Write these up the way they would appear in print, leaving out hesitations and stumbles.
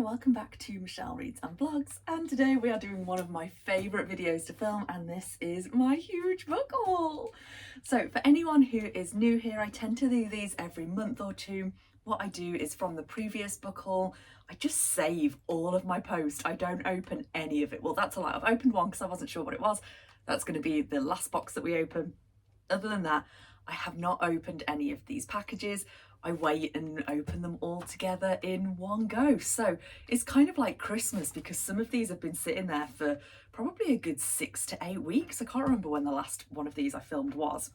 welcome back to Michelle Reads and Blogs, and today we are doing one of my favourite videos to film, and this is my huge book haul. So for anyone who is new here, I tend to do these every month or two. What I do is from the previous book haul, I just save all of my posts. I don't open any of it. Well, that's a lie. I've opened one because I wasn't sure what it was. That's going to be the last box that we open. Other than that, I have not opened any of these packages. I wait and open them all together in one go. So it's kind of like Christmas because some of these have been sitting there for probably a good 6 to 8 weeks. I can't remember when the last one of these I filmed was.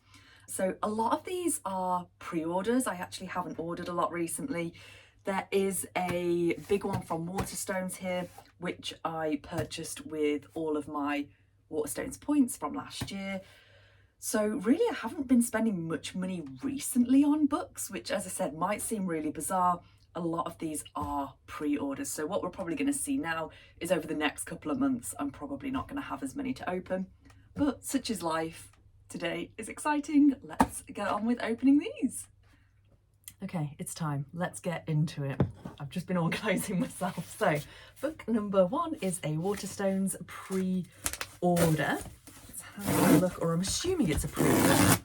So a lot of these are pre-orders. I actually haven't ordered a lot recently. There is a big one from Waterstones here, which I purchased with all of my Waterstones points from last year. So really I haven't been spending much money recently on books, which as I said might seem really bizarre. A lot of these are pre-orders. So what we're probably going to see now is over the next couple of months, I'm probably not going to have as many to open, but such is life. Today is exciting. Let's get on with opening these. Okay, it's time. Let's get into it. I've just been organising myself. So book number 1 is a Waterstones pre-order. Have a look, or I'm assuming it's a pre-order.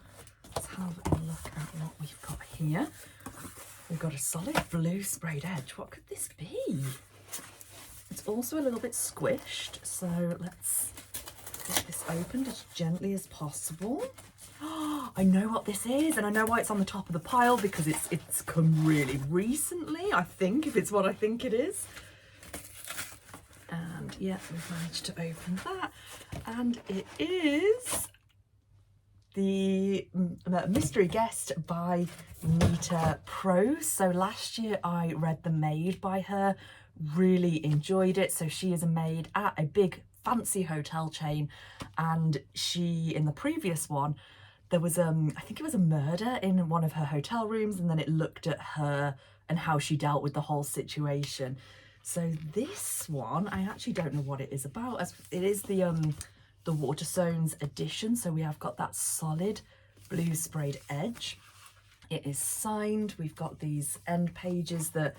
Let's have a look at what we've got here. We've got a solid blue sprayed edge. What could this be? It's also a little bit squished, so let's get this opened as gently as possible. Oh, I know what this is, and I know why it's on the top of the pile, because it's come really recently, I think, if it's what I think it is. And yeah, we've managed to open that, and it is the Mystery Guest by Nita Prose. So last year I read The Maid by her, really enjoyed it. So she is a maid at a big fancy hotel chain, and she, in the previous one, there was I think it was a murder in one of her hotel rooms, and then it looked at her and how she dealt with the whole situation. So this one, I actually don't know what it is about. As it is the Waterstones edition, so we have got that solid blue sprayed edge. It is signed. We've got these end pages that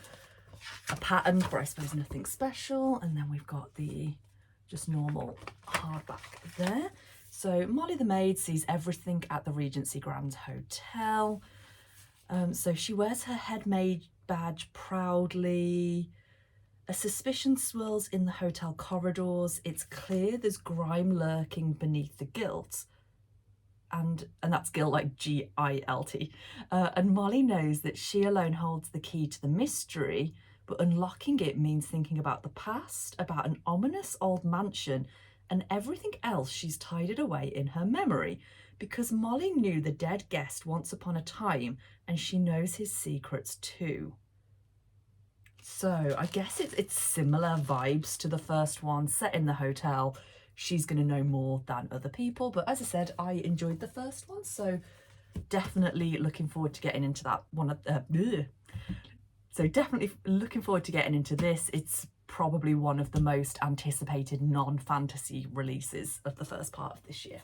are patterned, but I suppose nothing special. And then we've got the just normal hardback there. So Molly the maid sees everything at the Regency Grand Hotel. So she wears her head maid badge proudly. A suspicion swirls in the hotel corridors. It's clear there's grime lurking beneath the gilt. And that's guilt like G-I-L-T. And Molly knows that she alone holds the key to the mystery, but unlocking it means thinking about the past, about an ominous old mansion, and everything else she's tidied away in her memory, because Molly knew the dead guest once upon a time, and she knows his secrets too. So I guess it's similar vibes to the first one, set in the hotel. She's going to know more than other people, but as I said, I enjoyed the first one, so definitely looking forward to getting into that one. So definitely looking forward to getting into this. It's probably one of the most anticipated non-fantasy releases of the first part of this year.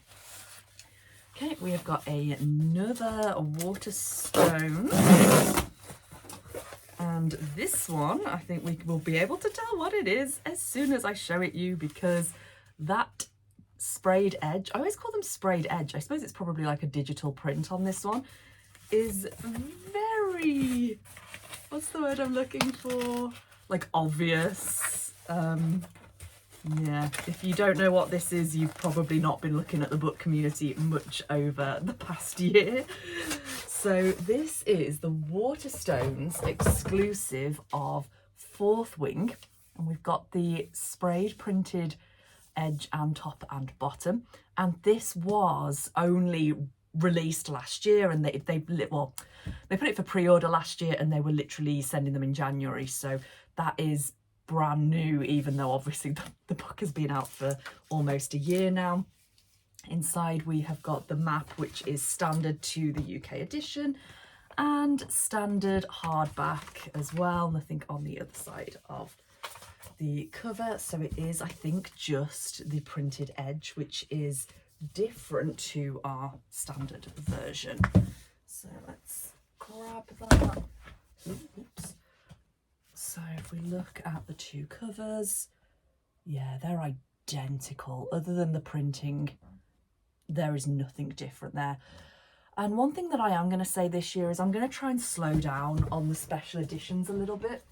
Okay, we have got another Waterstones. And this one, I think we will be able to tell what it is as soon as I show it you, because that sprayed edge, I always call them sprayed edge, I suppose it's probably like a digital print on this one, is very, what's the word I'm looking for? Like obvious. Yeah, if you don't know what this is, you've probably not been looking at the book community much over the past year. So this is the Waterstones exclusive of Fourth Wing, and we've got the sprayed printed edge and top and bottom, and this was only released last year, and they put it for pre-order last year, and they were literally sending them in January, so that is brand new, even though obviously the book has been out for almost a year now. Inside we have got the map, which is standard to the UK edition, and standard hardback as well. Nothing on the other side of the cover. So it is, I think, just the printed edge, which is different to our standard version. So let's grab that. Oops. So if we look at the two covers, yeah, they're identical. Other than the printing, there is nothing different there. And one thing that I am going to say this year is I'm going to try and slow down on the special editions a little bit.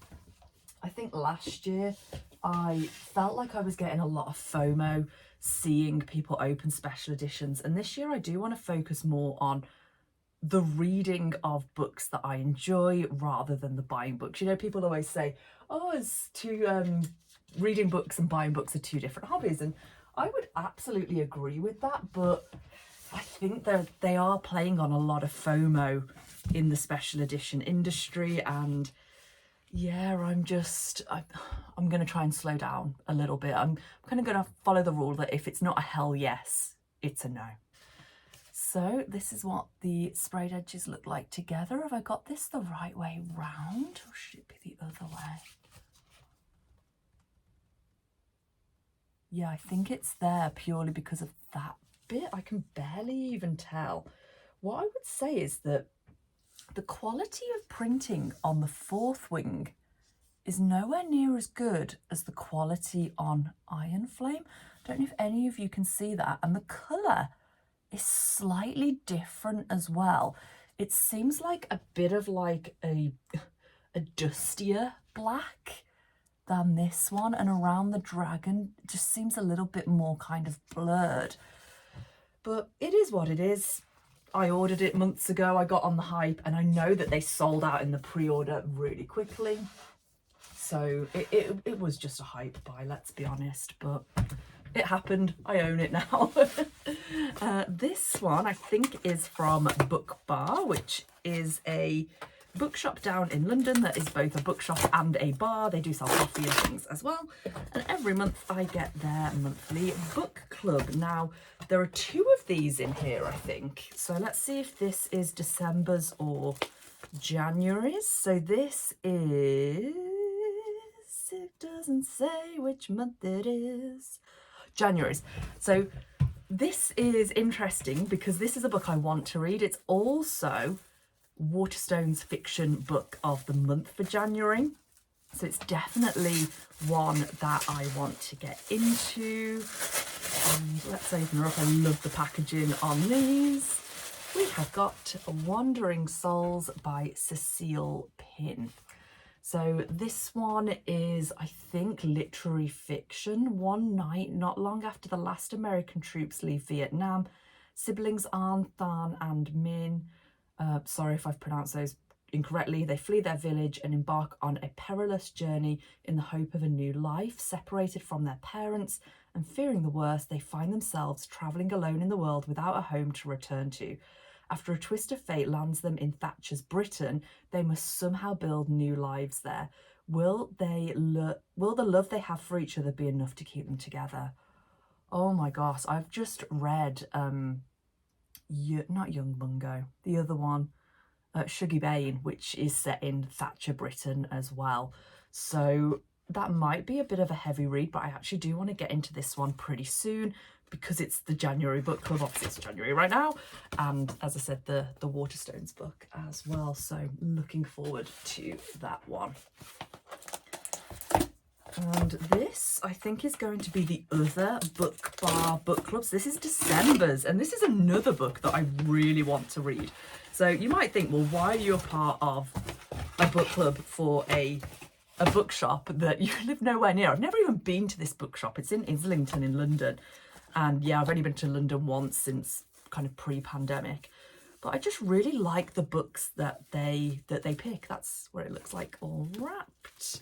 I think last year I felt like I was getting a lot of FOMO seeing people open special editions, and this year I do want to focus more on the reading of books that I enjoy rather than the buying books. You know, people always say, oh, it's reading books and buying books are two different hobbies, and I would absolutely agree with that, but I think they are playing on a lot of FOMO in the special edition industry, and yeah, I'm going to try and slow down a little bit. I'm kind of going to follow the rule that if it's not a hell yes, it's a no. So this is what the sprayed edges look like together. Have I got this the right way round, or should it be the other way? Yeah, I think it's there purely because of that bit. I can barely even tell. What I would say is that the quality of printing on the fourth wing is nowhere near as good as the quality on Iron Flame. I don't know if any of you can see that. And the colour is slightly different as well. It seems like a bit of like a dustier black than this one, and around the dragon just seems a little bit more kind of blurred. But it is what it is. I ordered it months ago, I got on the hype, and I know that they sold out in the pre-order really quickly. So it was just a hype buy, let's be honest, but it happened. I own it now. This one I think is from BookBar, which is a bookshop down in London that is both a bookshop and a bar. They do sell coffee and things as well. And every month I get their monthly book club. Now, there are two of these in here, I think. So let's see if this is December's or January's. So this is, it doesn't say which month it is. January's. So this is interesting because this is a book I want to read. It's also Waterstones fiction book of the month for January, so it's definitely one that I want to get into. And let's open her up. I love the packaging on these. We have got Wandering Souls by Cecile Pin. So this one is, I think, literary fiction. One night, not long after the last American troops leave Vietnam, siblings An, Than and Min, sorry if I've pronounced those incorrectly, they flee their village and embark on a perilous journey in the hope of a new life. Separated from their parents and fearing the worst, they find themselves travelling alone in the world without a home to return to. After a twist of fate lands them in Thatcher's Britain, they must somehow build new lives there. Will the love they have for each other be enough to keep them together? Oh my gosh, I've just read not Young Bungo, the other one, Shuggy Bane, which is set in Thatcher Britain as well. So that might be a bit of a heavy read, but I actually do want to get into this one pretty soon because it's the January book club. Obviously it's January right now, and as I said, the Waterstones book as well, so looking forward to that one. And this, I think, is going to be the other BookBar book clubs. This is December's, and this is another book that I really want to read. So you might think, well, why are you a part of a book club for a bookshop that you live nowhere near? I've never even been to this bookshop. It's in Islington in London. And yeah, I've only been to London once since kind of pre-pandemic. But I just really like the books that they pick. That's what it looks like all wrapped.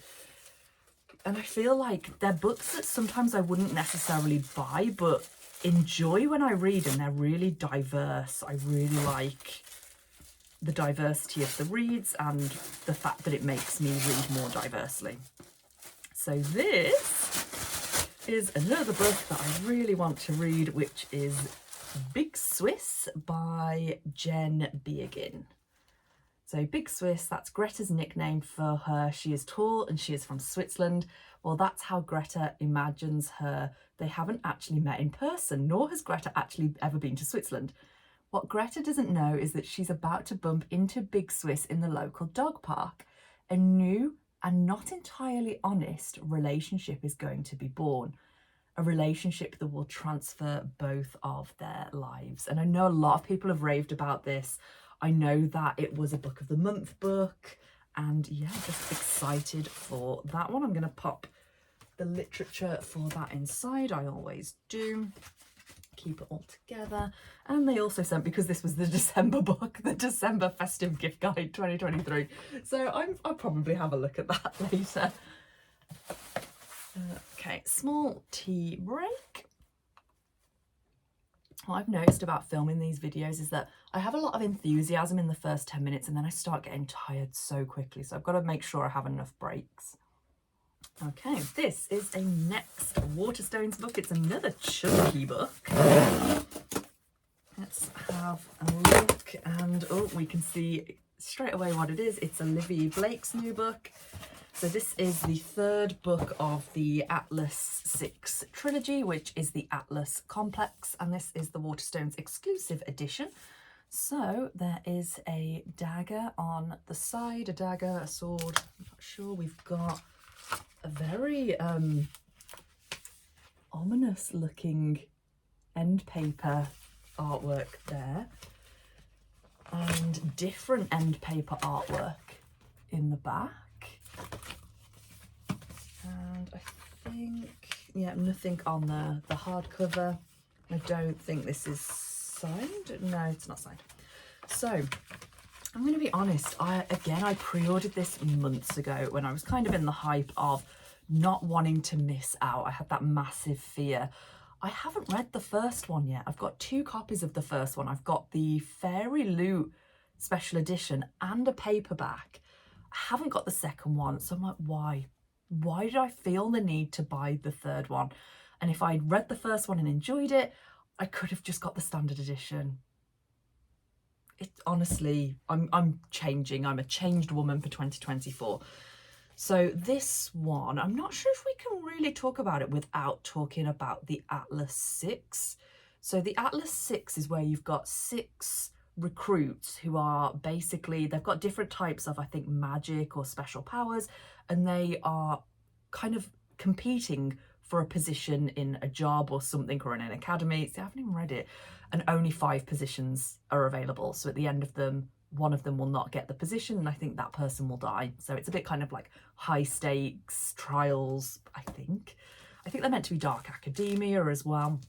And I feel like they're books that sometimes I wouldn't necessarily buy, but enjoy when I read, and they're really diverse. I really like the diversity of the reads and the fact that it makes me read more diversely. So this is another book that I really want to read, which is Big Swiss by Jen Beagin. So Big Swiss, that's Greta's nickname for her. She is tall and she is from Switzerland. Well, that's how Greta imagines her. They haven't actually met in person, nor has Greta actually ever been to Switzerland. What Greta doesn't know is that she's about to bump into Big Swiss in the local dog park. A new and not entirely honest relationship is going to be born. A relationship that will transfer both of their lives. And I know a lot of people have raved about this. I know that it was a book of the month book, and yeah, just excited for that one. I'm going to pop the literature for that inside. I always do. Keep it all together. And they also sent, because this was the December book, the December Festive Gift Guide 2023. So I'll probably have a look at that later. Okay, small tea break. What I've noticed about filming these videos is that I have a lot of enthusiasm in the first 10 minutes and then I start getting tired so quickly. So I've got to make sure I have enough breaks. Okay, this is a next Waterstones book. It's another chunky book. Let's have a look, and oh, we can see straight away what it is. It's Olivie Blake's new book. So this is the third book of the Atlas 6 trilogy, which is the Atlas Complex, and this is the Waterstones exclusive edition. So there is a dagger on the side, a dagger, a sword, I'm not sure. We've got a very ominous looking end paper artwork there, and different end paper artwork in the back. And I think, yeah, nothing on the hardcover. I don't think this is signed. No, it's not signed. So I'm going to be honest, I pre-ordered this months ago when I was kind of in the hype of not wanting to miss out. I had that massive fear. I haven't read the first one yet. I've got 2 copies of the first one. I've got the Fairyloot special edition and a paperback. I haven't got the second one, so I'm like, why? Why did I feel the need to buy the third one? And if I'd read the first one and enjoyed it, I could have just got the standard edition. Honestly, I'm changing. I'm a changed woman for 2024. So this one, I'm not sure if we can really talk about it without talking about the Atlas 6. So the Atlas 6 is where you've got 6 recruits who are basically, they've got different types of, I think, magic or special powers, and they are kind of competing for a position in a job or something, or in an academy. See, I haven't even read it. And only 5 positions are available. So at the end of them, one of them will not get the position, and I think that person will die. So it's a bit kind of like high stakes trials, I think. I think they're meant to be dark academia as well.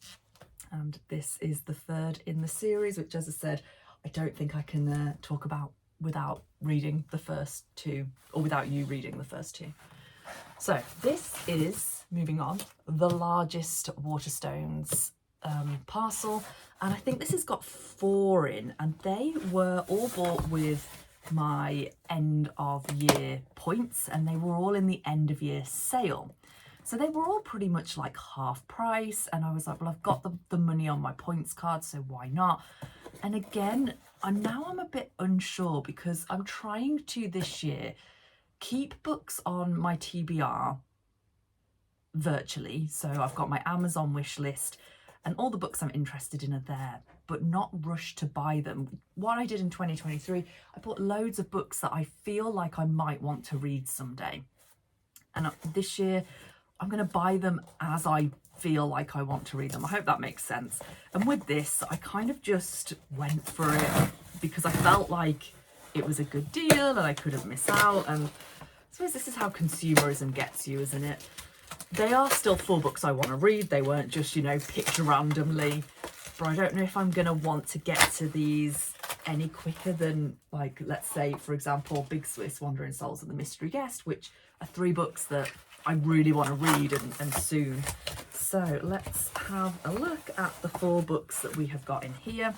And this is the third in the series, which, as I said, I don't think I can talk about without reading the first 2, or without you reading the first 2. So this is, moving on, the largest Waterstones parcel, and I think this has got 4 in, and they were all bought with my end of year points, and they were all in the end of year sale. So they were all pretty much like half price, and I was like, well, I've got the money on my points card, so why not? And again, I'm a bit unsure, because I'm trying to this year keep books on my TBR virtually. So I've got my Amazon wish list, and all the books I'm interested in are there, but not rush to buy them. What I did in 2023, I bought loads of books that I feel like I might want to read someday. And this year, I'm going to buy them as I feel like I want to read them. I hope that makes sense. And with this, I kind of just went for it because I felt like it was a good deal and I couldn't miss out. And I suppose this is how consumerism gets you, isn't it? They are still 4 books I want to read. They weren't just, you know, picked randomly. But I don't know if I'm going to want to get to these any quicker than, like, let's say, for example, Big Swiss, Wandering Souls and The Mystery Guest, which are 3 books that I really want to read and soon. So let's have a look at the 4 books that we have got in here.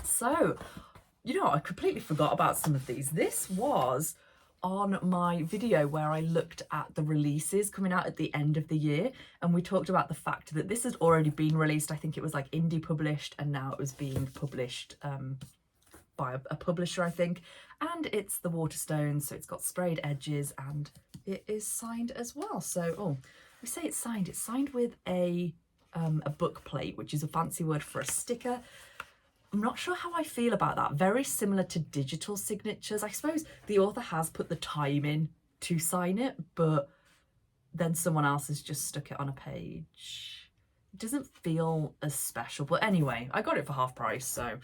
So, you know, I completely forgot about some of these. This was on my video where I looked at the releases coming out at the end of the year, and we talked about the fact that this had already been released. I think it was like indie published, and now it was being published by a publisher, I think. And it's the Waterstones, so it's got sprayed edges and it is signed as well. So, oh, we say it's signed with a book plate, which is a fancy word for a sticker. I'm not sure how I feel about that. Very similar to digital signatures. I suppose the author has put the time in to sign it, but then someone else has just stuck it on a page. It doesn't feel as special, but anyway, I got it for half price, so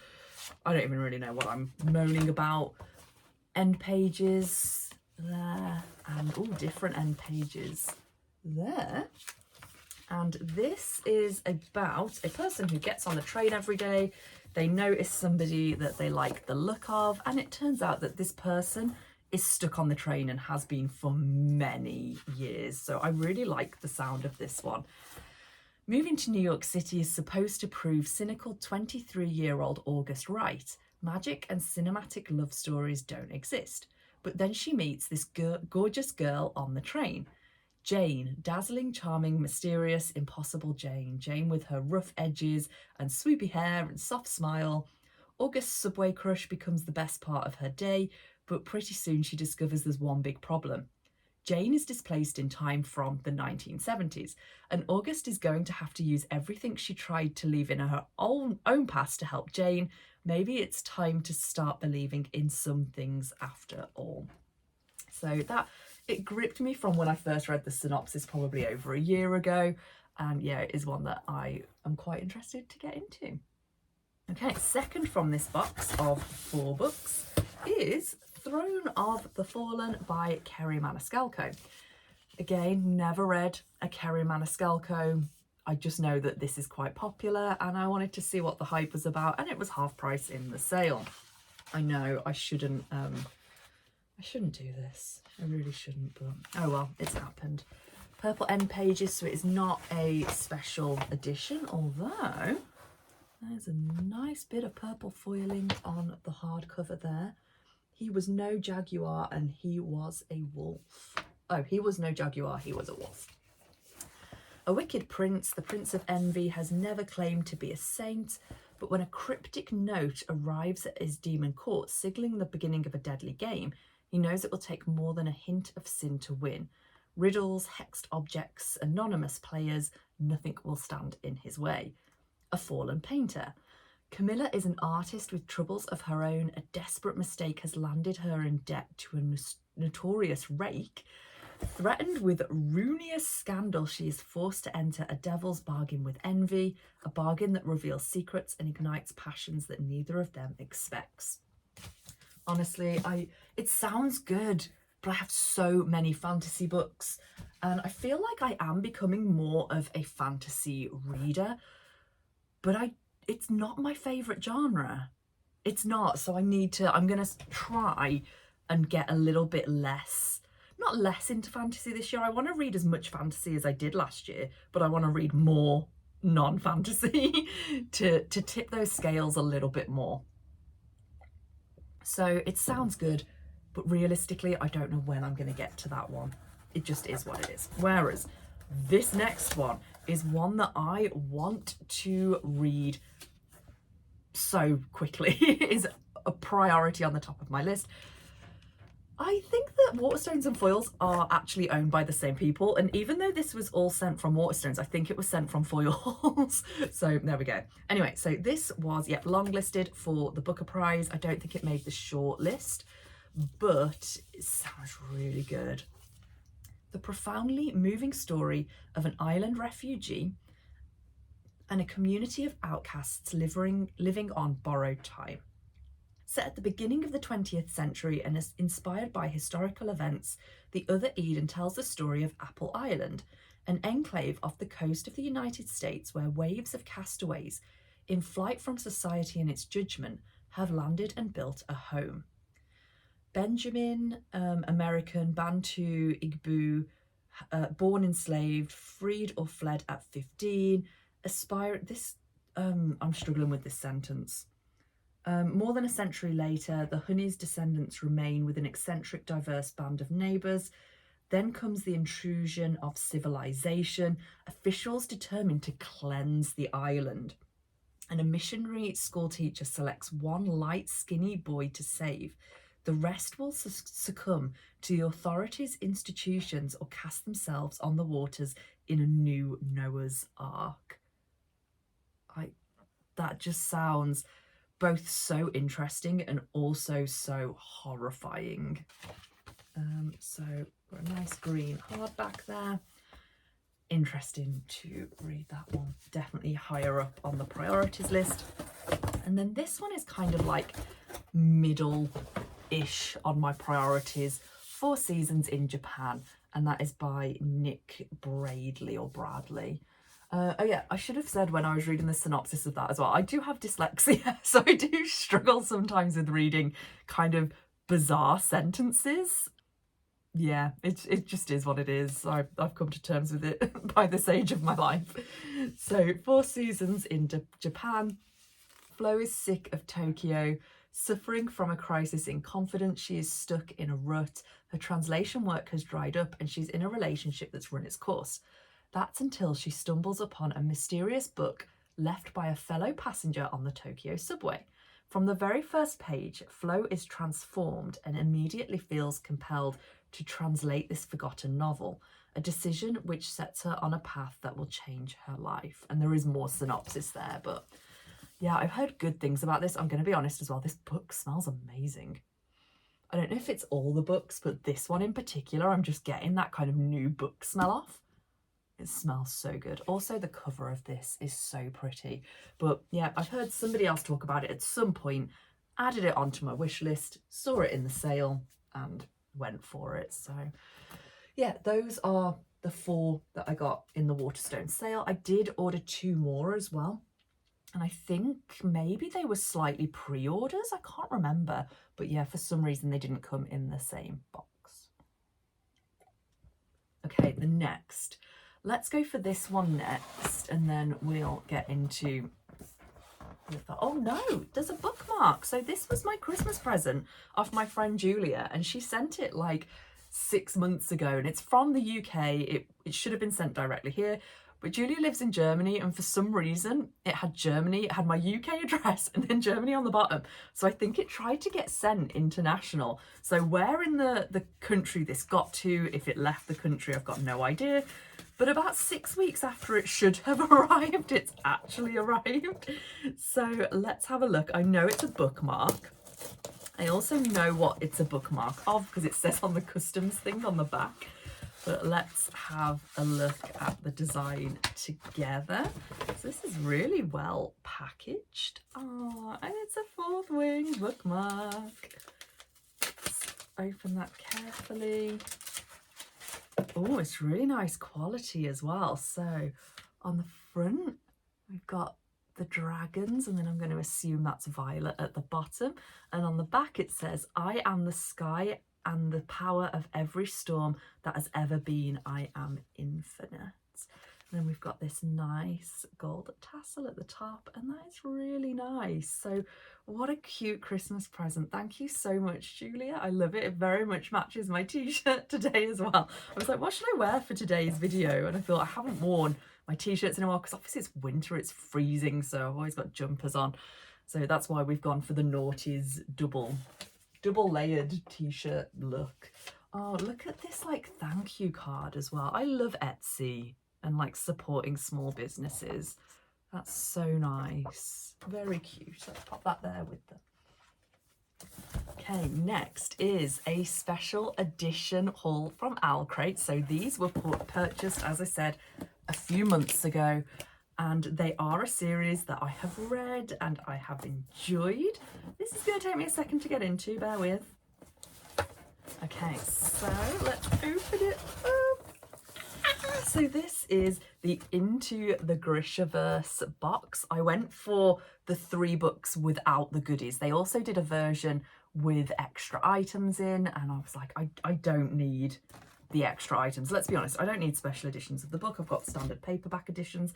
I don't even really know what I'm moaning about. End pages there, and all different end pages there. And this is about a person who gets on the train every day. They notice somebody that they like the look of, and it turns out that this person is stuck on the train and has been for many years. So I really like the sound of this one. Moving to New York City is supposed to prove cynical 23-year-old August right. Magic and cinematic love stories don't exist. But then she meets this gorgeous girl on the train. Jane, dazzling, charming, mysterious, impossible Jane. Jane with her rough edges and swoopy hair and soft smile. August's subway crush becomes the best part of her day, but pretty soon she discovers there's one big problem. Jane is displaced in time from the 1970s, and August is going to have to use everything she tried to leave in her own past to help Jane. Maybe it's time to start believing in some things after all. So that, it gripped me from when I first read the synopsis probably over a year ago, and yeah, it is one that I am quite interested to get into. Okay, second from this box of 4 books is Throne of the Fallen by Kerri Maniscalco. Again, never read a Kerri Maniscalco. I just know that this is quite popular and I wanted to see what the hype was about, and it was half price in the sale. I know I shouldn't do this. I really shouldn't, but oh well, it's happened. Purple end pages, so it is not a special edition, although there's a nice bit of purple foiling on the hardcover there. He was no jaguar and he was a wolf. Oh, he was no jaguar, he was a wolf. A wicked prince, the Prince of Envy, has never claimed to be a saint, but when a cryptic note arrives at his demon court, signaling the beginning of a deadly game, he knows it will take more than a hint of sin to win. Riddles, hexed objects, anonymous players, nothing will stand in his way. A fallen painter. Camilla is an artist with troubles of her own. A desperate mistake has landed her in debt to a notorious rake. Threatened with ruinous scandal, she is forced to enter a devil's bargain with envy, a bargain that reveals secrets and ignites passions that neither of them expects. Honestly, it sounds good, but I have so many fantasy books, and I feel like I am becoming more of a fantasy reader, but it's not my favourite genre. It's not, so I'm going to try and get a little bit less, not less into fantasy this year. I want to read as much fantasy as I did last year, but I want to read more non-fantasy to tip those scales a little bit more. So it sounds good, but realistically, I don't know when I'm going to get to that one. It just is what it is. Whereas this next one is one that I want to read so quickly. It is a priority on the top of my list. I think that Waterstones and Foils are actually owned by the same people, and even though this was all sent from Waterstones, I think it was sent from Foils. So there we go. Anyway, so this was longlisted for the Booker Prize. I don't think it made the short list, but it sounds really good. The profoundly moving story of an island refugee and a community of outcasts living on borrowed time. Set at the beginning of the 20th century and is inspired by historical events, The Other Eden tells the story of Apple Island, an enclave off the coast of the United States where waves of castaways, in flight from society and its judgment, have landed and built a home. Benjamin, American, Bantu, Igbo, born enslaved, freed or fled at 15, I'm struggling with this sentence. More than a century later, the honey's descendants remain with an eccentric, diverse band of neighbours. Then comes the intrusion of civilization, officials determined to cleanse the island. And a missionary schoolteacher selects one light, skinny boy to save. The rest will succumb to the authorities' institutions or cast themselves on the waters in a new Noah's Ark. That just sounds both so interesting and also so horrifying. So Got a nice green hardback there. Interesting to read that one. Definitely higher up on the priorities list. And then this one is kind of like middle-ish on my priorities. 4 Seasons in Japan, and that is by Nick Bradley or Bradley. Oh yeah, I should have said when I was reading the synopsis of that as well, I do have dyslexia, so I do struggle sometimes with reading kind of bizarre sentences. Yeah, it just is what it is. I've come to terms with it by this age of my life. So 4 Seasons in Japan. Flo is sick of Tokyo. Suffering from a crisis in confidence, she is stuck in a rut. Her translation work has dried up and she's in a relationship that's run its course. That's until she stumbles upon a mysterious book left by a fellow passenger on the Tokyo subway. From the very first page, Flo is transformed and immediately feels compelled to translate this forgotten novel, a decision which sets her on a path that will change her life. And there is more synopsis there, but yeah, I've heard good things about this. I'm going to be honest as well, this book smells amazing. I don't know if it's all the books, but this one in particular, I'm just getting that kind of new book smell off. It smells so good. Also, the cover of this is so pretty. But yeah, I've heard somebody else talk about it at some point, added it onto my wish list, saw it in the sale and went for it. So yeah, those are the 4 that I got in the Waterstones sale. I did order 2 more as well. And I think maybe they were slightly pre-orders. I can't remember. But yeah, for some reason they didn't come in the same box. Okay, the next. Let's go for this one next, and then we'll get into... Oh no, there's a bookmark. So this was my Christmas present off my friend Julia, and she sent it like 6 months ago, and it's from the UK. It should have been sent directly here. But Julia lives in Germany, and for some reason it had Germany, it had my UK address and then Germany on the bottom. So I think it tried to get sent international. So where in the country this got to, if it left the country, I've got no idea. But about 6 weeks after it should have arrived, it's actually arrived. So let's have a look. I know it's a bookmark. I also know what it's a bookmark of because it says on the customs thing on the back. But let's have a look at the design together. So this is really well packaged. Oh, and it's a 4th wing bookmark. Let's open that carefully. Oh, it's really nice quality as well. So on the front, we've got the dragons, and then I'm going to assume that's violet at the bottom. And on the back it says, I am the sky and the power of every storm that has ever been. I am infinite. And then we've got this nice gold tassel at the top, and that is really nice. So what a cute Christmas present. Thank you so much, Julia. I love it. It very much matches my t-shirt today as well. I was like, what should I wear for today's video? And I thought I haven't worn my t-shirts in a while because obviously it's winter, it's freezing, so I've always got jumpers on. So that's why we've gone for the noughties double layered t-shirt look. Oh, look at this like thank you card as well. I love Etsy and like supporting small businesses. That's so nice. Very cute. Let's pop that there with them. Okay, next is a special edition haul from Alcrate. So these were purchased, as I said, a few months ago, and they are a series that I have read and I have enjoyed. This is going to take me a second to get into, bear with. Okay, so let's open it up. So this is the Into the Grishaverse box. I went for the 3 books without the goodies. They also did a version with extra items in, and I was like, I don't need the extra items. Let's be honest, I don't need special editions of the book. I've got standard paperback editions.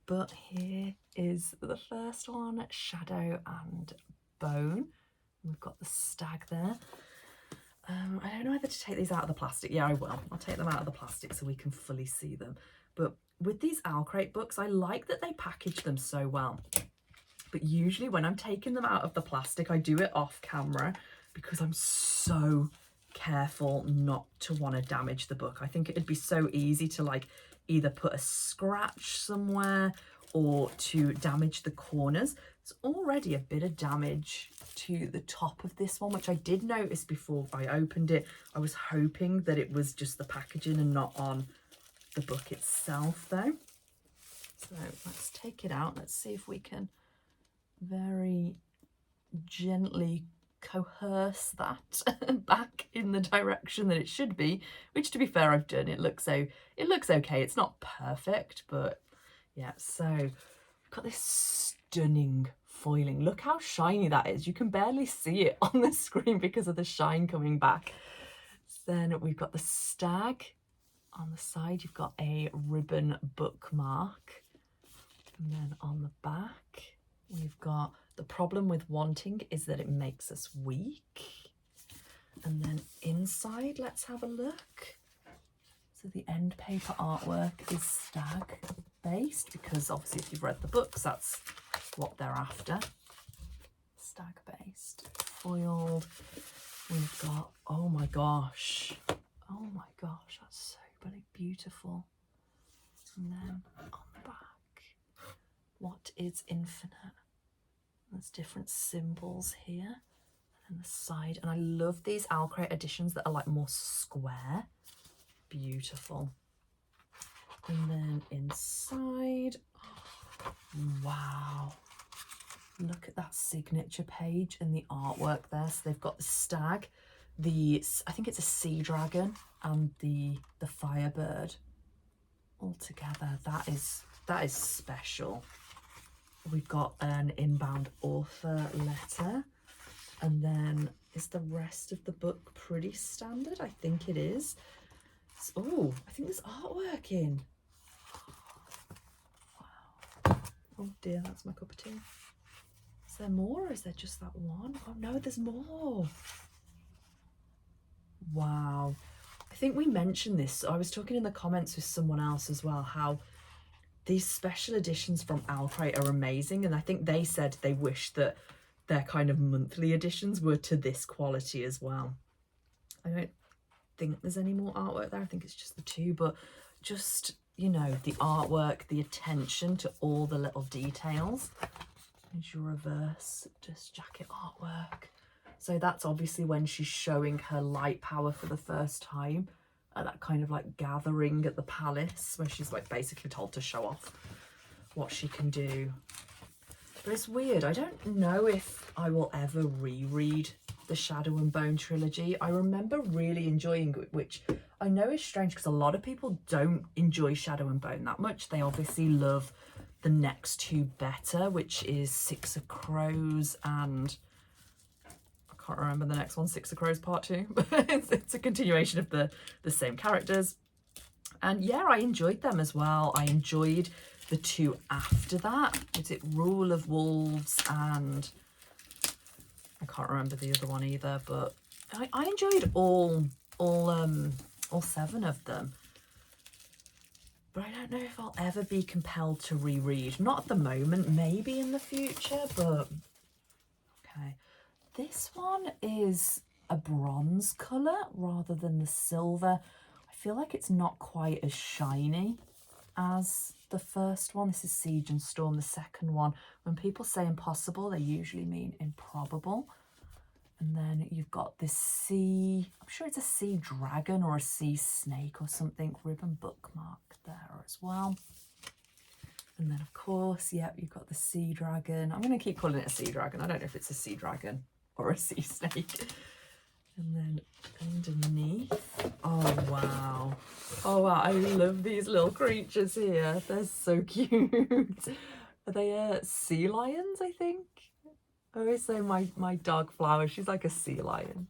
But here is the first one, Shadow and Bone. We've got the stag there. I don't know whether to take these out of the plastic. Yeah, I will. I'll take them out of the plastic so we can fully see them. But with these Alcrate books, I like that they package them so well. But usually when I'm taking them out of the plastic, I do it off camera because I'm so careful not to want to damage the book. I think it'd be so easy to like either put a scratch somewhere or to damage the corners. There's already a bit of damage to the top of this one, which I did notice before I opened it. I was hoping that it was just the packaging and not on the book itself though. So let's take it out. Let's see if we can very gently coerce that back in the direction that it should be, which to be fair I've done. It looks okay. It's not perfect, but yeah. So we've got this stunning foiling. Look how shiny that is. You can barely see it on the screen because of the shine coming back. Then we've got the stag on the side. You've got a ribbon bookmark, and then on the back we've got the problem with wanting is that it makes us weak. And then inside, let's have a look. So the end paper artwork is stag based, because obviously if you've read the books, that's what they're after. Stag based, foiled. We've got, oh my gosh, that's so beautiful. And then on the back, what is infinite? There's different symbols here, and then the side. And I love these Alcrate editions that are like more square. Beautiful. And then inside, oh, wow. Look at that signature page and the artwork there. So they've got the stag, I think it's a sea dragon, and the firebird all together. That is special. We've got an inbound author letter, and then is the rest of the book pretty standard? I think it is. Oh, I think there's artwork in. Wow. Oh dear, that's my cup of tea. Is there more, or is there just that one? Oh no, there's more. Wow. I think we mentioned this. I was talking in the comments with someone else as well, how these special editions from Alcrate are amazing, and I think they said they wish that their kind of monthly editions were to this quality as well. I don't think there's any more artwork there. I think it's just the two, but just, you know, the artwork, the attention to all the little details. There's your reverse just jacket artwork. So that's obviously when she's showing her light power for the first time. That kind of like gathering at the palace where she's like basically told to show off what she can do. But it's weird. I don't know if I will ever reread the Shadow and Bone trilogy. I remember really enjoying it, which I know is strange because a lot of people don't enjoy Shadow and Bone that much. They obviously love the next two better, which is Six of Crows and I can't remember the next one, Six of Crows Part 2, but it's a continuation of the same characters. And yeah, I enjoyed them as well. I enjoyed the two after that. Was it Rule of Wolves and I can't remember the other one either, but I enjoyed all 7 of them. But I don't know if I'll ever be compelled to reread. Not at the moment, maybe in the future, but okay. This one is a bronze colour rather than the silver. I feel like it's not quite as shiny as the first one. This is Siege and Storm, the second one. When people say impossible, they usually mean improbable. And then you've got this sea, I'm sure it's a sea dragon or a sea snake or something, ribbon bookmark there as well. And then of course, yep, you've got the sea dragon. I'm going to keep calling it a sea dragon. I don't know if it's a sea dragon or a sea snake. And then underneath, oh wow, I love these little creatures here. They're so cute. Are they sea lions, I think? I always say my dog Flower, she's like a sea lion.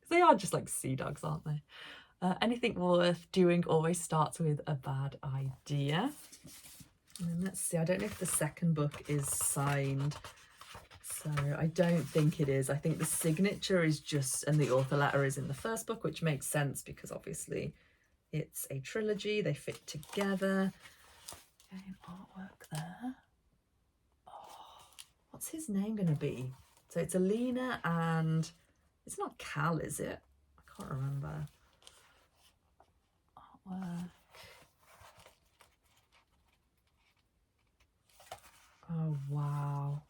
They are just like sea dogs, aren't they? Anything worth doing always starts with a bad idea. And then let's see, I don't know if the second book is signed. So I don't think it is. I think the signature is just, and the author letter is in the first book, which makes sense because obviously it's a trilogy. They fit together. Okay, artwork there. Oh, what's his name going to be? So it's Alina and it's not Cal, is it? I can't remember. Artwork. Oh, wow.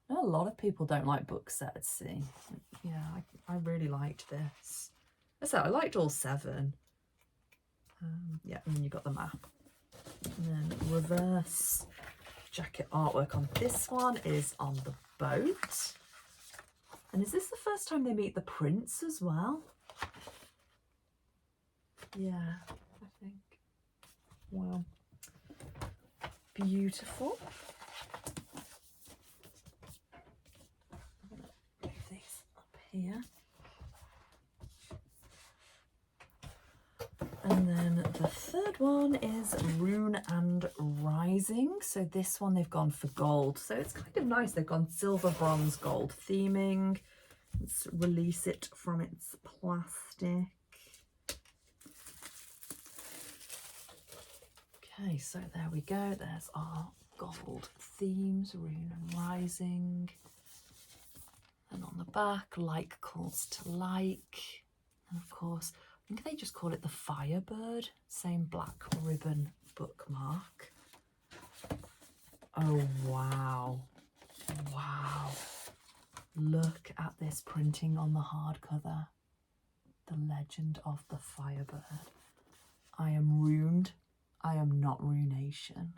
A lot of people don't like book sets, see. Yeah, I really liked this. I liked all 7. Yeah, and then you've got the map. And then reverse jacket artwork on this one is on the boat. And is this the first time they meet the prince as well? Yeah, I think. Wow. Beautiful. I'm going to move these up here. And then the third one is Rune and Rising. So this one they've gone for gold. So it's kind of nice. They've gone silver, bronze, gold theming. Let's release it from its plastic. Okay, so there we go. There's our gold themes, Rune and Rising. And on the back, like calls to like. And of course, I think they just call it the Firebird. Same black ribbon bookmark. Oh, wow. Wow. Look at this printing on the hardcover. The legend of the Firebird. I am runed. I am not Runation.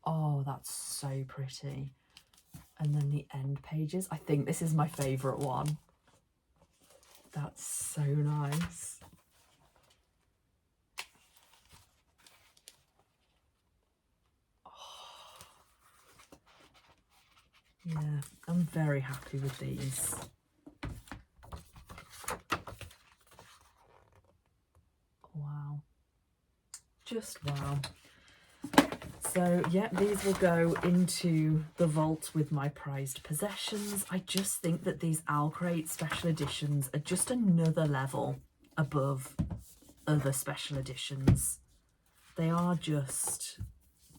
Oh, that's so pretty. And then the end pages. I think this is my favourite one. That's so nice. Oh. Yeah, I'm very happy with these. Wow. Just wow. So yeah, these will go into the vault with my prized possessions. I just think that these Alcrate special editions are just another level above other special editions. They are just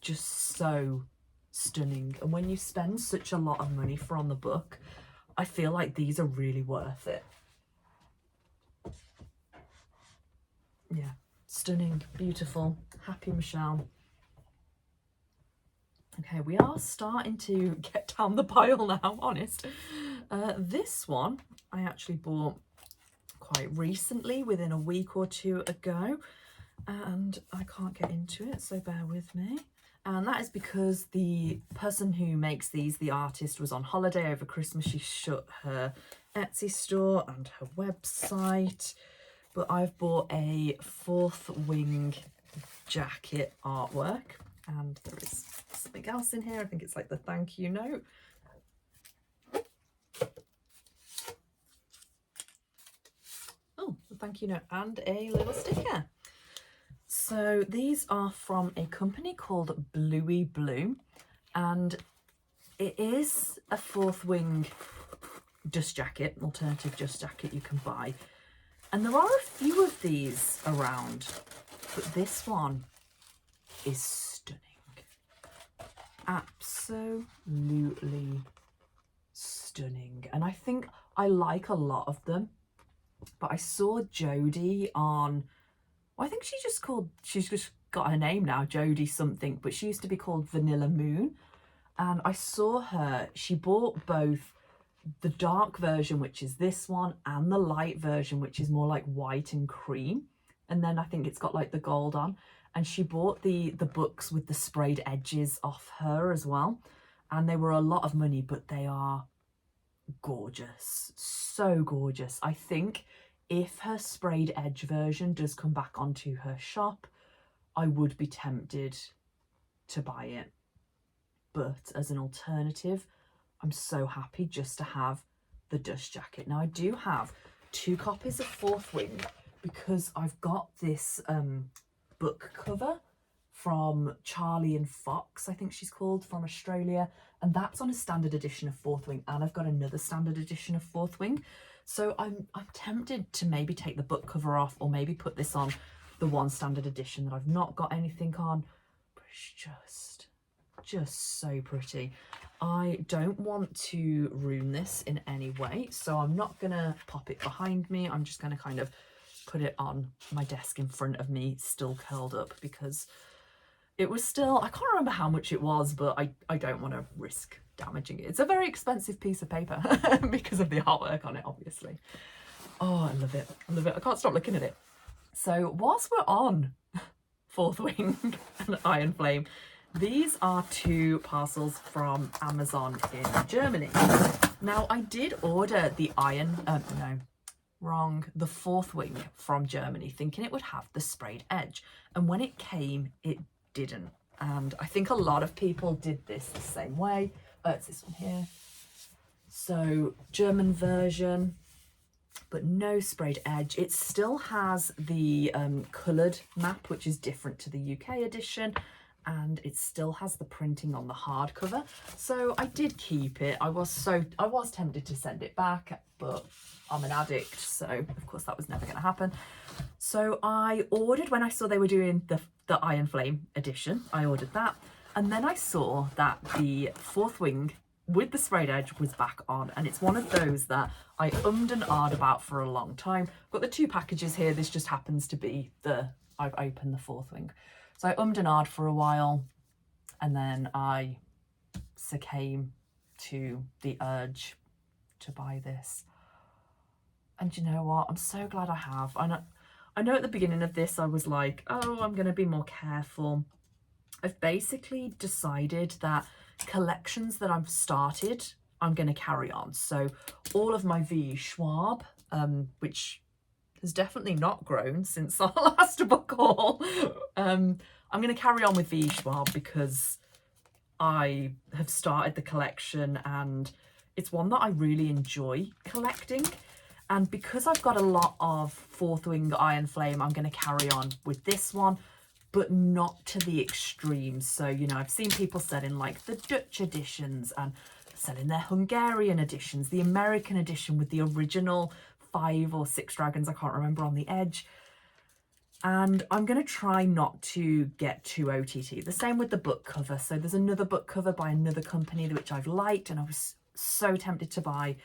so stunning. And when you spend such a lot of money for on the book, I feel like these are really worth it. Yeah, stunning, beautiful, happy Michelle. Okay, we are starting to get down the pile now, honest. This one I actually bought quite recently, within a week or 2 ago, and I can't get into it, so bear with me. And that is because the person who makes these, the artist, was on holiday over Christmas. She shut her Etsy store and her website. But I've bought a 4th wing jacket artwork, and there is something else in here. I think it's like the thank you note. Oh, the thank you note and a little sticker. So these are from a company called Bluey Blue, and it is a 4th wing dust jacket, alternative dust jacket you can buy. And there are a few of these around, but this one is stunning. Absolutely stunning. And I think I like a lot of them, but I saw Jodie on, well, I think she's just got her name now, Jodie something, but she used to be called Vanilla Moon. And I saw her, she bought both the dark version, which is this one, and the light version, which is more like white and cream. And then I think it's got like the gold on. And she bought the books with the sprayed edges off her as well. And they were a lot of money, but they are gorgeous. So gorgeous. I think if her sprayed edge version does come back onto her shop, I would be tempted to buy it. But as an alternative, I'm so happy just to have the dust jacket. Now I do have 2 copies of 4th wing because I've got this book cover from Charlie and Fox, I think she's called, from Australia, and that's on a standard edition of 4th wing, and I've got another standard edition of 4th wing. So I'm tempted to maybe take the book cover off, or maybe put this on the one standard edition that I've not got anything on. But it's just so pretty. I don't want to ruin this in any way, so I'm not gonna pop it behind me. I'm just gonna kind of put it on my desk in front of me, still curled up, because it was still, I can't remember how much it was, but I don't want to risk damaging it. It's a very expensive piece of paper because of the artwork on it, obviously. Oh, I love it. I love it. I can't stop looking at it. So whilst we're on Fourth Wing and Iron Flame, these are 2 parcels from Amazon in Germany. Now, I did order the the Fourth Wing from Germany, thinking it would have the sprayed edge. And when it came, it didn't. And I think a lot of people did this the same way. It's this one here. So, German version, but no sprayed edge. It still has the coloured map, which is different to the UK edition. And it still has the printing on the hardcover. So I did keep it. I was tempted to send it back, but I'm an addict, so of course that was never going to happen. So I ordered, when I saw they were doing the Iron Flame edition, I ordered that. And then I saw that the Fourth Wing with the sprayed edge was back on, and it's one of those that I ummed and ahed about for a long time. I've got the 2 packages here. This just happens to be I've opened the Fourth Wing. So I ummed and ahed for a while, and then I succumbed to the urge to buy this. And you know what? I'm so glad I have. I know at the beginning of this I was like, oh, I'm going to be more careful. I've basically decided that collections that I've started, I'm going to carry on. So all of my V.E.Schwab, which has definitely not grown since our last book haul. I'm going to carry on with V.E.Schwab because I have started the collection and it's one that I really enjoy collecting. And because I've got a lot of Fourth Wing Iron Flame, I'm going to carry on with this one, but not to the extremes. So, you know, I've seen people selling like the Dutch editions and selling their Hungarian editions, the American edition with the original 5 or 6 dragons, I can't remember, on the edge. And I'm going to try not to get too OTT. The same with the book cover. So there's another book cover by another company which I've liked and I was so tempted to buy.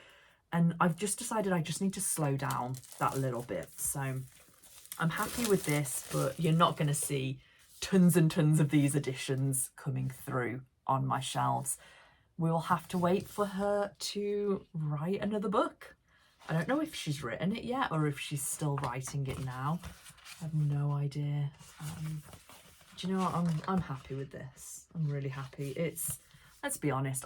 And I've just decided I just need to slow down that little bit. So I'm happy with this, but you're not going to see tons and tons of these editions coming through on my shelves. We will have to wait for her to write another book. I don't know if she's written it yet or if she's still writing it now. I have no idea. Do you know what? I'm happy with this. I'm really happy. Let's be honest.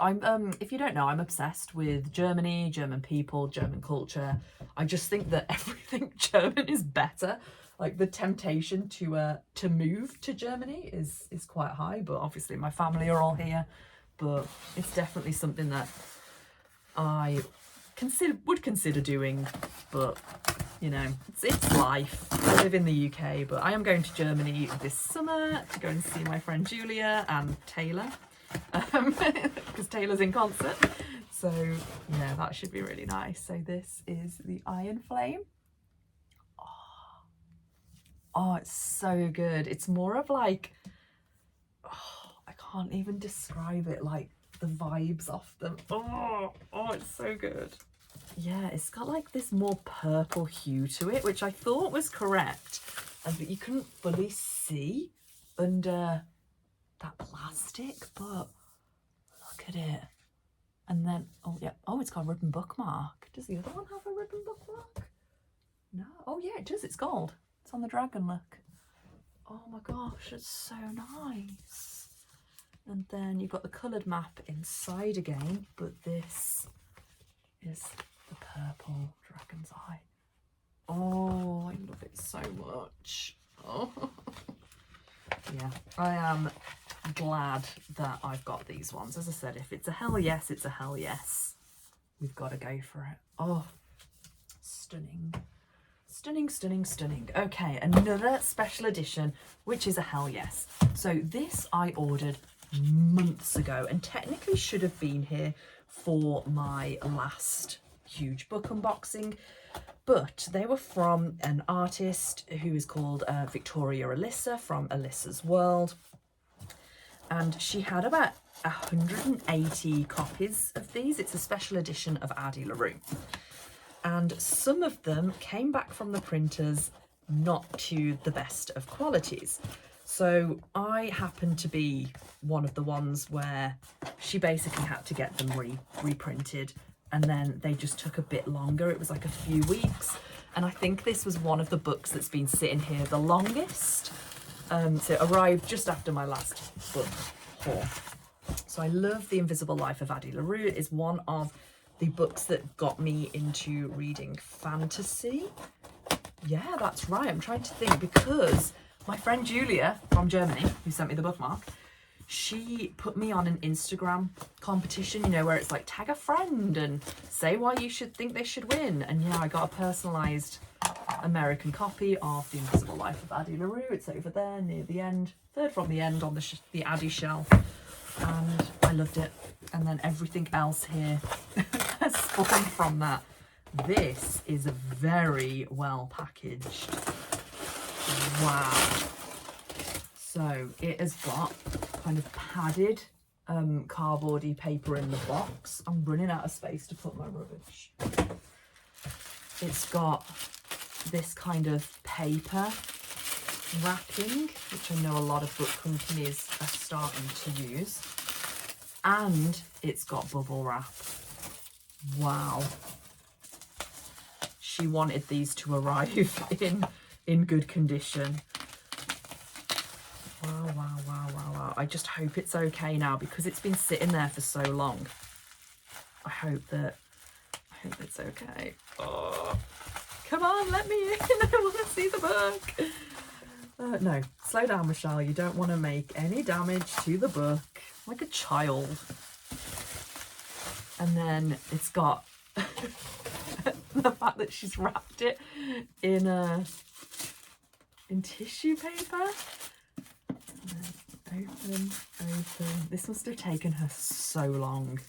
If you don't know, I'm obsessed with Germany, German people, German culture. I just think that everything German is better. Like the temptation to move to Germany is quite high, but obviously my family are all here. But it's definitely something that I would consider doing, but you know, it's life. I live in the UK, but I am going to Germany this summer to go and see my friend Julia and Taylor, because Taylor's in concert. So yeah, that should be really nice. So this is the Iron Flame. Oh, it's so good. It's more of like, I can't even describe it, like the vibes off them. Oh, it's so good. Yeah, it's got like this more purple hue to it, which I thought was correct, but you couldn't fully see under that plastic, but look at it. And then, oh yeah, it's got a ribbon bookmark. Does the other one have a ribbon bookmark? No. Oh yeah, it does. It's gold. It's on the dragon, look. Oh my gosh, it's so nice. And then you've got the coloured map inside again, but this is the purple dragon's eye. Oh, I love it so much. Oh. Yeah, I am glad that I've got these ones. As I said, if it's a hell yes, it's a hell yes. We've got to go for it. Oh, stunning. Stunning, stunning, stunning. Okay, another special edition, which is a hell yes. So this I ordered months ago and technically should have been here for my last huge book unboxing, but they were from an artist who is called Victoria Alyssa from Alyesaworld, and she had about 180 copies of these. It's a special edition of Addie Larue, and some of them came back from the printers not to the best of qualities. So I happened to be one of the ones where she basically had to get them reprinted, and then they just took a bit longer. It was like a few weeks, and I think this was one of the books that's been sitting here the longest. So it arrived just after my last book haul. So I love The Invisible Life of Addie Larue. It is one of the books that got me into reading fantasy. Yeah, that's right. I'm trying to think, because my friend Julia from Germany, who sent me the bookmark, she put me on an Instagram competition, you know, where it's like tag a friend and say why you should think they should win. And yeah, I got a personalised American copy of The Invisible Life of Addie Larue. It's over there near the end, third from the end on the Addie shelf. And I loved it. And then everything else here has spawned from that. This is very well packaged. Wow. So it has got kind of padded cardboardy paper in the box. I'm running out of space to put my rubbish. It's got this kind of paper wrapping, which I know a lot of book companies are starting to use. And it's got bubble wrap. Wow. She wanted these to arrive in good condition. Wow, wow, wow, wow, wow. I just hope it's okay now, because it's been sitting there for so long. I hope it's okay. Oh, come on, let me in. I want to see the book. No, slow down, Michelle. You don't want to make any damage to the book, like a child. And then it's got the fact that she's wrapped it in tissue paper. Open. This must have taken her so long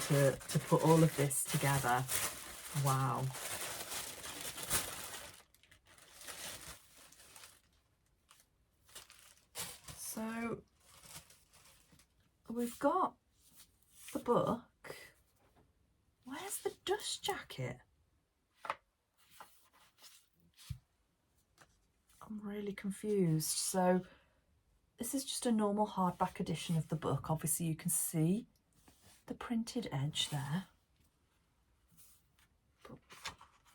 to put all of this together. Wow. So we've got the book. Where's the dust jacket? I'm really confused. So this is just a normal hardback edition of the book. Obviously you can see the printed edge there. But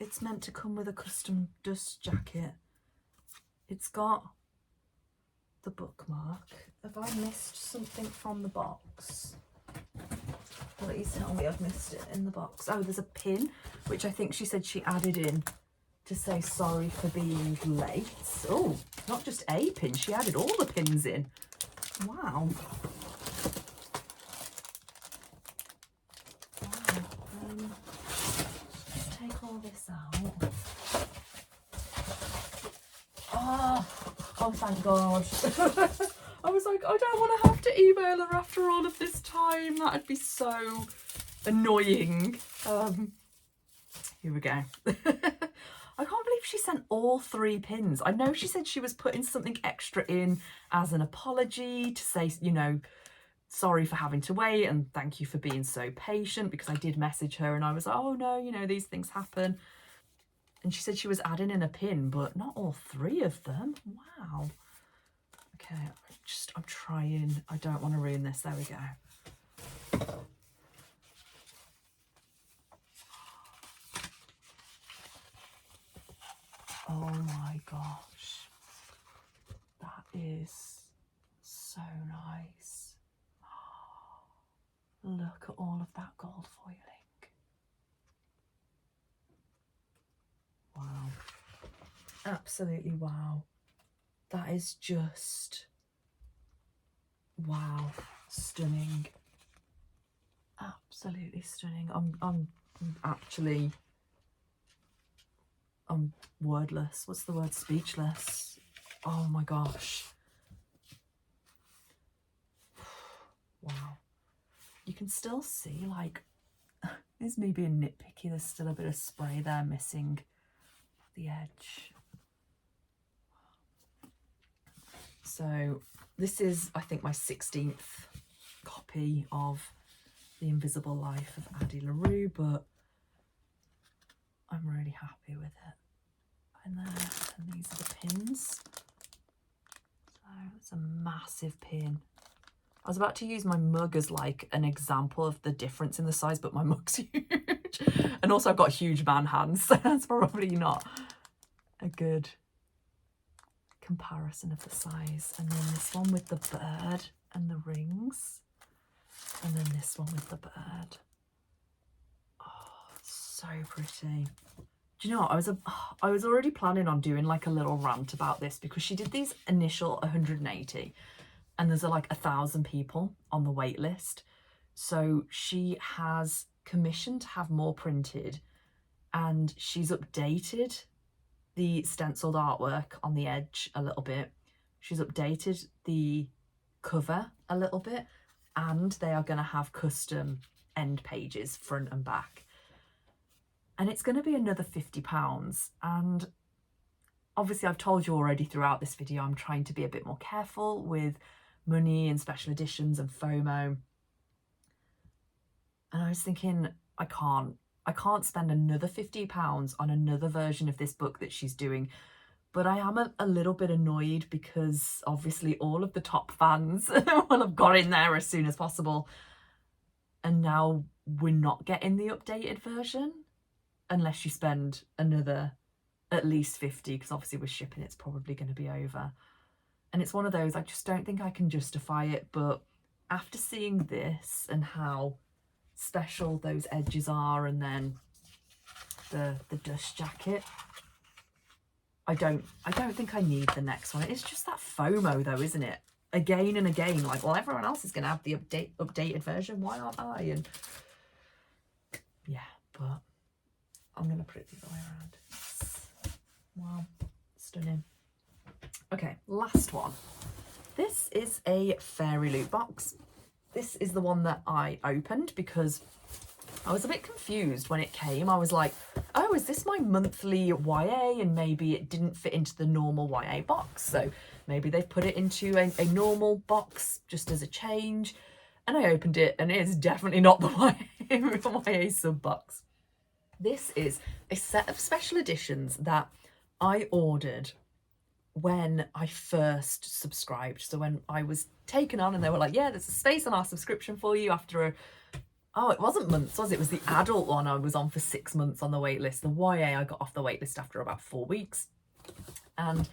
it's meant to come with a custom dust jacket. It's got the bookmark. Have I missed something from the box? Please tell me I've missed it in the box. Oh, there's a pin, which I think she said she added in to say sorry for being late. Oh, not just a pin, she added all the pins in. Wow. Let's take all this out. Oh, thank God. I was like, I don't want to have to email her after all of this time. That'd be so annoying. Here we go. I can't believe she sent all 3 pins. I know she said she was putting something extra in as an apology to say, you know, sorry for having to wait and thank you for being so patient, because I did message her and I was like, oh no, you know, these things happen. And she said she was adding in a pin, but not all 3 of them. Wow. Okay, I'm trying. I don't want to ruin this. There we go. Oh my gosh. That is so nice. Look at all of that gold foiling. Wow. Absolutely wow. That is just wow. Stunning. Absolutely stunning. I'm wordless. What's the word? Speechless. Oh my gosh. Wow. You can still see, like, this is me being nitpicky, there's still a bit of spray there missing the edge. So this is, I think, my 16th copy of The Invisible Life of Addie Larue, but I'm really happy with it. And these are the pins. It's a massive pin. I was about to use my mug as like an example of the difference in the size, but my mug's huge. And also I've got huge man hands, so that's probably not a good comparison of the size. And then this one with the bird and the rings. And then this one with the bird. Oh, so pretty. Do you know what? I was already planning on doing like a little rant about this because she did these initial 180 and there's like 1,000 people on the wait list. So she has commissioned to have more printed and she's updated the stenciled artwork on the edge a little bit. She's updated the cover a little bit and they are going to have custom end pages front and back. And it's going to be another £50. And obviously I've told you already throughout this video, I'm trying to be a bit more careful with money and special editions and FOMO. And I was thinking, I can't spend another £50 on another version of this book that she's doing. But I am a little bit annoyed because obviously all of the top fans will have got in there as soon as possible. And now we're not getting the updated version unless you spend another at least 50, because obviously with shipping it's probably going to be over. And it's one of those, I just don't think I can justify it. But after seeing this and how special those edges are, and then the dust jacket, I don't think I need the next one. It's just that FOMO though, isn't it? Again and again, like, well, everyone else is going to have the updated version, why aren't I? And yeah, but I'm going to put it the other way around. Wow, stunning. Okay, last one. This is a Fairyloot box. This is the one that I opened because I was a bit confused when it came. I was like, oh, is this my monthly YA? And maybe it didn't fit into the normal YA box. So maybe they've put it into a normal box just as a change. And I opened it and it is definitely not the YA sub box. This is a set of special editions that I ordered when I first subscribed. So when I was taken on and they were like, yeah, there's a space on our subscription for you after it wasn't months, was it? It was the adult one I was on for 6 months on the wait list. The YA I got off the wait list after about 4 weeks. And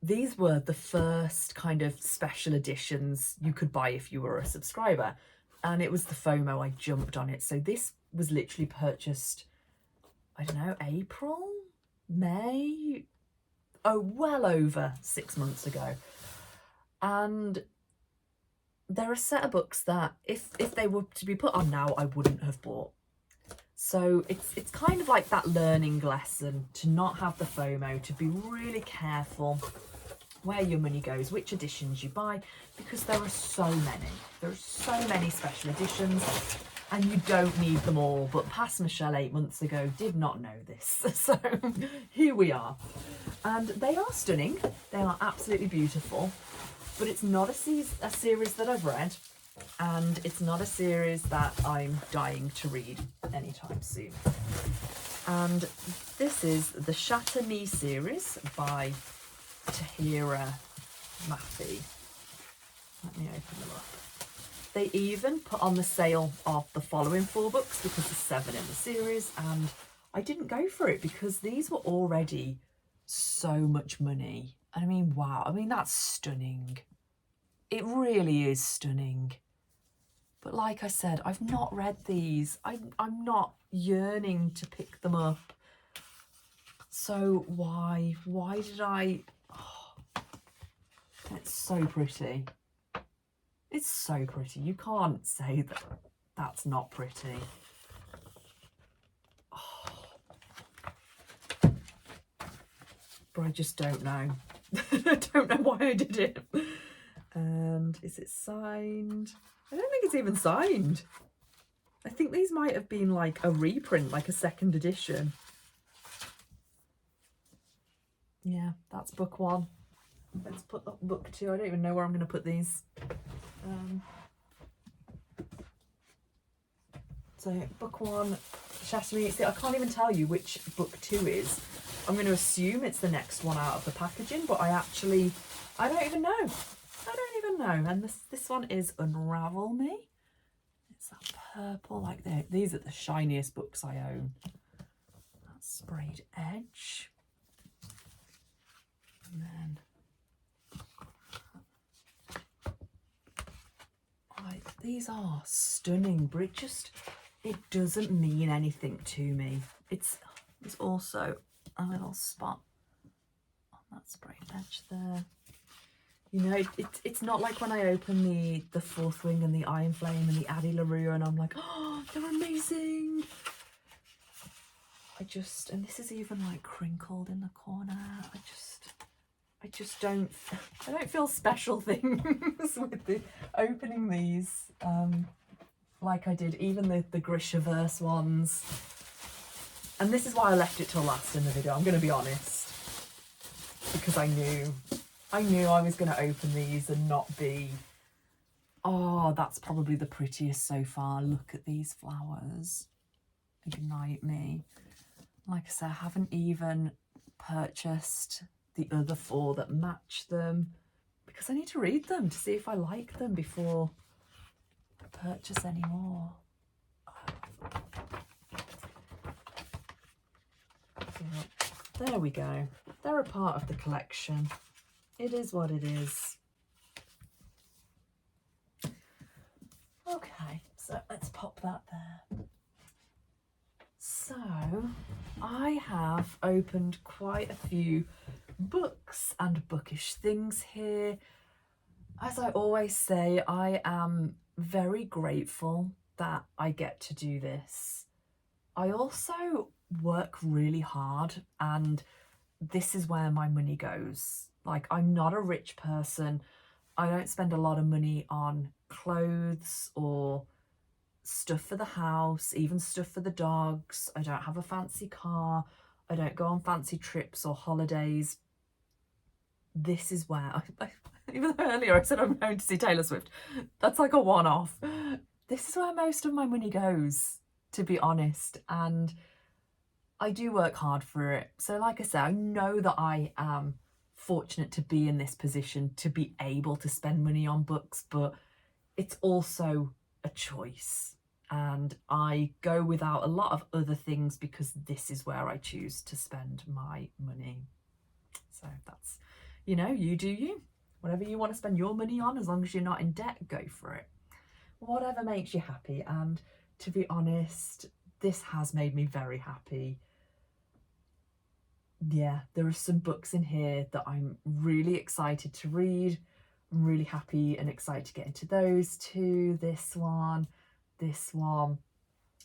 these were the first kind of special editions you could buy if you were a subscriber. And it was the FOMO, I jumped on it. So this was literally purchased, I don't know, April, May, well over 6 months ago. And they're a set of books that if they were to be put on now, I wouldn't have bought. So it's kind of like that learning lesson to not have the FOMO, to be really careful where your money goes, which editions you buy, because there are so many. There are so many special editions and you don't need them all. But past Michelle 8 months ago did not know this. So here we are. And they are stunning. They are absolutely beautiful. But it's not a series that I've read, and it's not a series that I'm dying to read anytime soon. And this is the Shatter Me series by Tahereh Mafi. Let me open them up. They even put on the sale of the following 4 books because there's 7 in the series, and I didn't go for it because these were already so much money. I mean, wow. I mean, that's stunning. It really is stunning. But like I said, I've not read these. I'm not yearning to pick them up. So why did I? Oh, it's so pretty. It's so pretty. You can't say that that's not pretty. But I just don't know. I don't know why I did it. And is it signed? I don't think it's even signed. I think these might have been like a reprint, like a second edition. Yeah, that's book 1. Let's put up book 2. I don't even know where I'm going to put these. So book 1, Shatter Me. See, I can't even tell you which book 2 is. I'm going to assume it's the next one out of the packaging, but I actually I don't even know. I don't even know. And this one is Unravel Me. It's that purple, like these are the shiniest books I own. That sprayed edge. And then these are stunning, but it doesn't mean anything to me. There's also a little spot on that sprayed edge there. You know, it's not like when I open the Fourth Wing and the Iron Flame and the Addie Larue and I'm like, oh, they're amazing. And this is even like crinkled in the corner. I don't feel special things with opening these like I did even the Grishaverse ones. And this is why I left it till last in the video, I'm going to be honest, because I knew I was going to open these and not be, oh, that's probably the prettiest so far. Look at these flowers. Ignite Me. Like I said, I haven't even purchased the other 4 that match them because I need to read them to see if I like them before I purchase any more. So, there we go. They're a part of the collection. It is what it is. Okay, so let's pop that there. So I have opened quite a few books and bookish things here. As I always say, I am very grateful that I get to do this. I also work really hard, and this is where my money goes. Like, I'm not a rich person. I don't spend a lot of money on clothes or stuff for the house, even stuff for the dogs. I don't have a fancy car. I don't go on fancy trips or holidays. This is where, even though earlier I said I'm going to see Taylor Swift, that's like a one-off. This is where most of my money goes, to be honest. And I do work hard for it. So like I said, I know that I am fortunate to be in this position to be able to spend money on books, but it's also a choice. And I go without a lot of other things because this is where I choose to spend my money. So that's, you know, you do you. Whatever you want to spend your money on, as long as you're not in debt, go for it. Whatever makes you happy. And to be honest, this has made me very happy. Yeah, there are some books in here that I'm really excited to read. I'm really happy and excited to get into those too. This one. I'm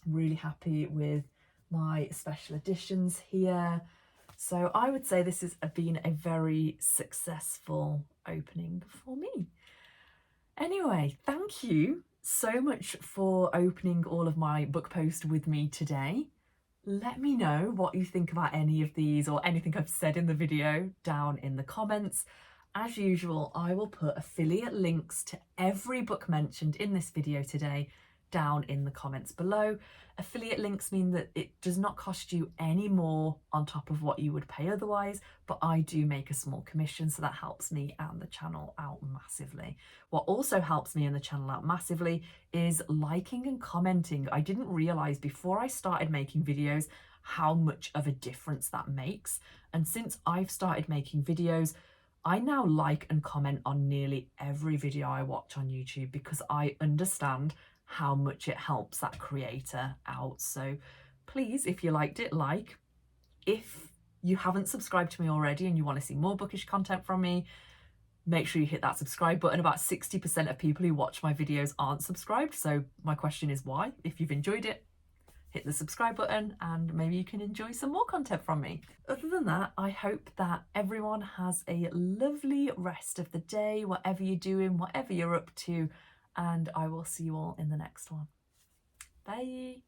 really happy with my special editions here. So I would say this has been a very successful opening for me. Anyway, thank you so much for opening all of my book posts with me today. Let me know what you think about any of these or anything I've said in the video down in the comments. As usual, I will put affiliate links to every book mentioned in this video today down in the comments below. Affiliate links mean that it does not cost you any more on top of what you would pay otherwise, but I do make a small commission, so that helps me and the channel out massively. What also helps me and the channel out massively is liking and commenting. I didn't realize before I started making videos how much of a difference that makes, and since I've started making videos, I now like and comment on nearly every video I watch on YouTube because I understand how much it helps that creator out. So please, if you liked it, like. If you haven't subscribed to me already and you want to see more bookish content from me, make sure you hit that subscribe button. About 60% of people who watch my videos aren't subscribed, so my question is why? If you've enjoyed it, hit the subscribe button and maybe you can enjoy some more content from me. Other than that, I hope that everyone has a lovely rest of the day, whatever you're doing, whatever you're up to, and I will see you all in the next one. Bye.